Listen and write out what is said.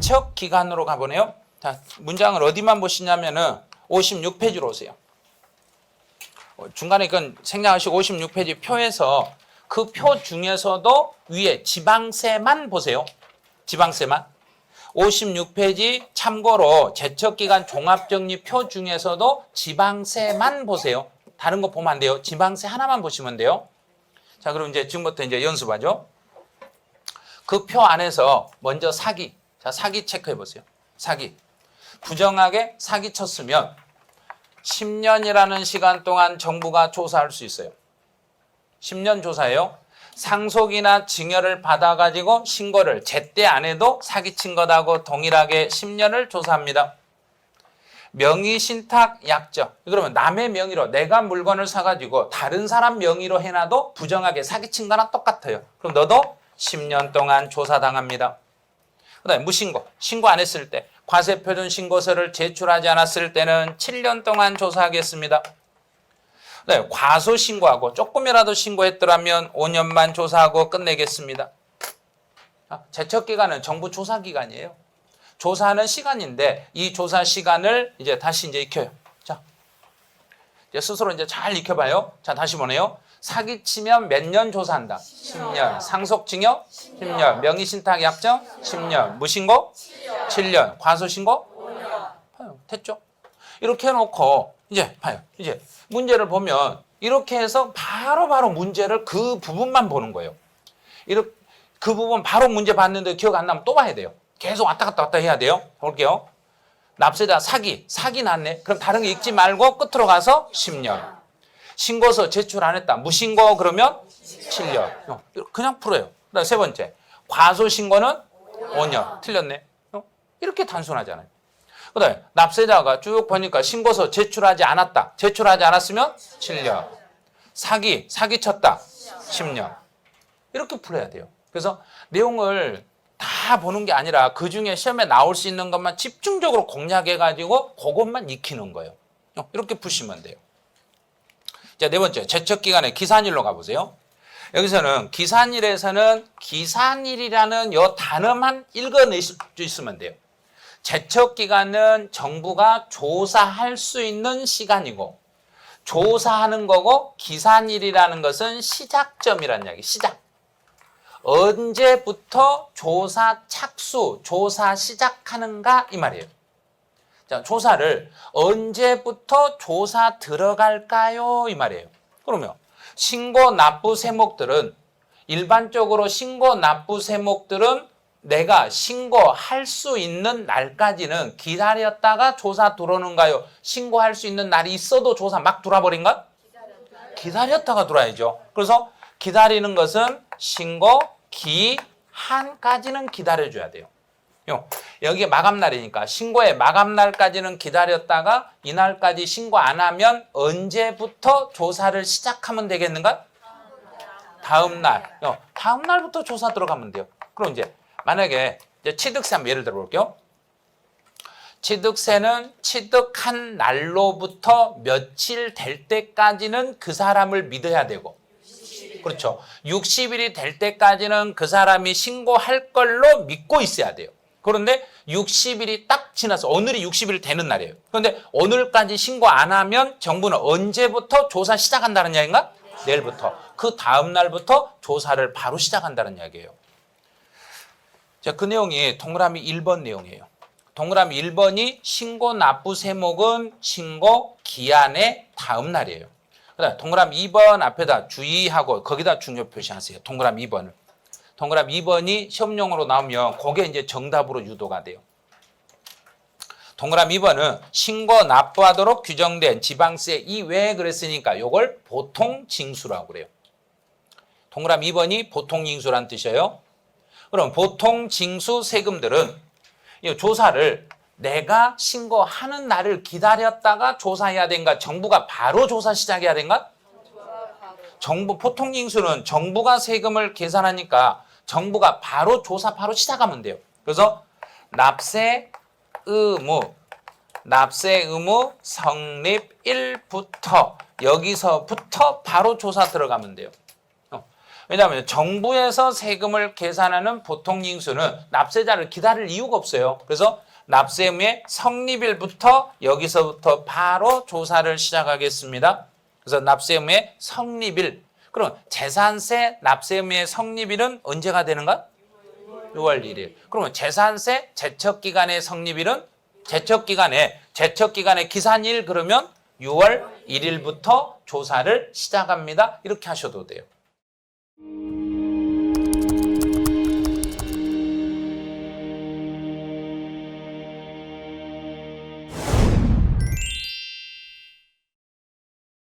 제척 기간으로 가보네요. 자, 문장을 어디만 보시냐면은 56페이지로 오세요. 중간에 이건 생략하시고 56페이지 표에서 그 표 중에서도 위에 지방세만 보세요. 지방세만. 56페이지 참고로 제척기간 종합정리 표 중에서도 지방세만 보세요. 다른 거 보면 안 돼요. 지방세 하나만 보시면 돼요. 자, 그럼 이제 지금부터 이제 연습하죠. 그 표 안에서 먼저 사기. 자, 사기 체크해 보세요. 사기. 부정하게 사기 쳤으면 10년이라는 시간 동안 정부가 조사할 수 있어요. 10년 조사예요. 상속이나 증여를 받아가지고 신고를 제때 안 해도 사기친 것하고 동일하게 10년을 조사합니다. 명의신탁 약정. 그러면 남의 명의로 내가 물건을 사가지고 다른 사람 명의로 해놔도 부정하게 사기친 거나 똑같아요. 그럼 너도 10년 동안 조사당합니다. 그 다음에 무신고. 신고 안 했을 때 과세표준 신고서를 제출하지 않았을 때는 7년 동안 조사하겠습니다. 네, 과소신고하고 조금이라도 신고했더라면 5년만 조사하고 끝내겠습니다. 제척기간은 정부 조사기간이에요. 조사하는 시간인데 이 조사 시간을 이제 다시 이제 익혀요. 자, 이제 스스로 이제 잘 익혀봐요. 자, 다시 보네요. 사기치면 몇 년 조사한다? 10년. 상속증여? 10년. 명의신탁 약정? 10년. 무신고? 7년. 과소신고? 5년. 됐죠? 이렇게 해놓고 이제 봐요. 이제 문제를 보면 이렇게 해서 바로 문제를 그 부분만 보는 거예요. 이렇게 그 부분 바로 문제 봤는데 기억 안 나면 또 봐야 돼요. 계속 왔다 갔다 해야 돼요. 볼게요. 납세자 사기 났네. 그럼 다른 게 읽지 말고 끝으로 가서 10년. 신고서 제출 안 했다. 무신고 그러면 7년. 그냥 풀어요. 그다음 세 번째. 과소신고는 5년. 틀렸네. 이렇게 단순하잖아요. 그다음에 납세자가 쭉 보니까 신고서 제출하지 않았다. 제출하지 않았으면 7년. 사기 쳤다. 10년. 이렇게 풀어야 돼요. 그래서 내용을 다 보는 게 아니라 그중에 시험에 나올 수 있는 것만 집중적으로 공략해가지고 그것만 익히는 거예요. 이렇게 푸시면 돼요. 자, 네 번째. 제척기간의 기산일로 가보세요. 여기서는 기산일에서는 기산일이라는 요 단어만 읽어낼 수 있으면 돼요. 제척기간은 정부가 조사할 수 있는 시간이고 조사하는 거고 기산일이라는 것은 시작점이라는 이야기. 시작. 언제부터 조사 착수, 조사 시작하는가 이 말이에요. 자, 조사를 언제부터 조사 들어갈까요? 이 말이에요. 그러면 신고 납부 세목들은 일반적으로 신고 납부 세목들은 내가 신고할 수 있는 날까지는 기다렸다가 조사 들어오는가요? 신고할 수 있는 날이 있어도 조사 막 들어와버린가? 기다렸다가 들어와야죠. 그래서 기다리는 것은 신고 기한까지는 기다려줘야 돼요. 여기에 마감날이니까 신고의 마감날까지는 기다렸다가 이날까지 신고 안 하면 언제부터 조사를 시작하면 되겠는가? 다음날. 다음날부터 조사 들어가면 돼요. 그럼 이제 만약에 이제 취득세 한번 예를 들어 볼게요. 취득세는 취득한 날로부터 며칠 될 때까지는 그 사람을 믿어야 되고 그렇죠. 60일이 될 때까지는 그 사람이 신고할 걸로 믿고 있어야 돼요. 그런데 60일이 딱 지나서 오늘이 60일 되는 날이에요. 그런데 오늘까지 신고 안 하면 정부는 언제부터 조사 시작한다는 이야기인가? 내일부터. 그 다음 날부터 조사를 바로 시작한다는 이야기예요. 자, 그 내용이 동그라미 1번 내용이에요. 동그라미 1번이 신고 납부 세목은 신고 기한의 다음 날이에요. 그다음 동그라미 2번 앞에다 주의하고 거기다 중요 표시하세요. 동그라미 2번을. 동그라미 2번이 시험용으로 나오면 그게 이제 정답으로 유도가 돼요. 동그라미 2번은 신고 납부하도록 규정된 지방세 이외에 그랬으니까 이걸 보통징수라고 그래요. 동그라미 2번이 보통징수란 뜻이에요. 그럼 보통징수 세금들은 이 조사를 내가 신고하는 날을 기다렸다가 조사해야 된가? 정부가 바로 조사 시작해야 된가? 정부 보통징수는 정부가 세금을 계산하니까 정부가 바로 조사 바로 시작하면 돼요. 그래서 납세 의무 성립일부터 여기서부터 바로 조사 들어가면 돼요. 왜냐하면 정부에서 세금을 계산하는 보통 징수는 납세자를 기다릴 이유가 없어요. 그래서 납세 의무의 성립일부터 여기서부터 바로 조사를 시작하겠습니다. 그래서 납세 의무의 성립일. 그럼 재산세 납세 의무의 성립일은 언제가 되는가? 6월 1일. 그러면 재산세 제척기간의 성립일은 제척기간의 기산일 그러면 6월 1일부터 조사를 시작합니다. 이렇게 하셔도 돼요.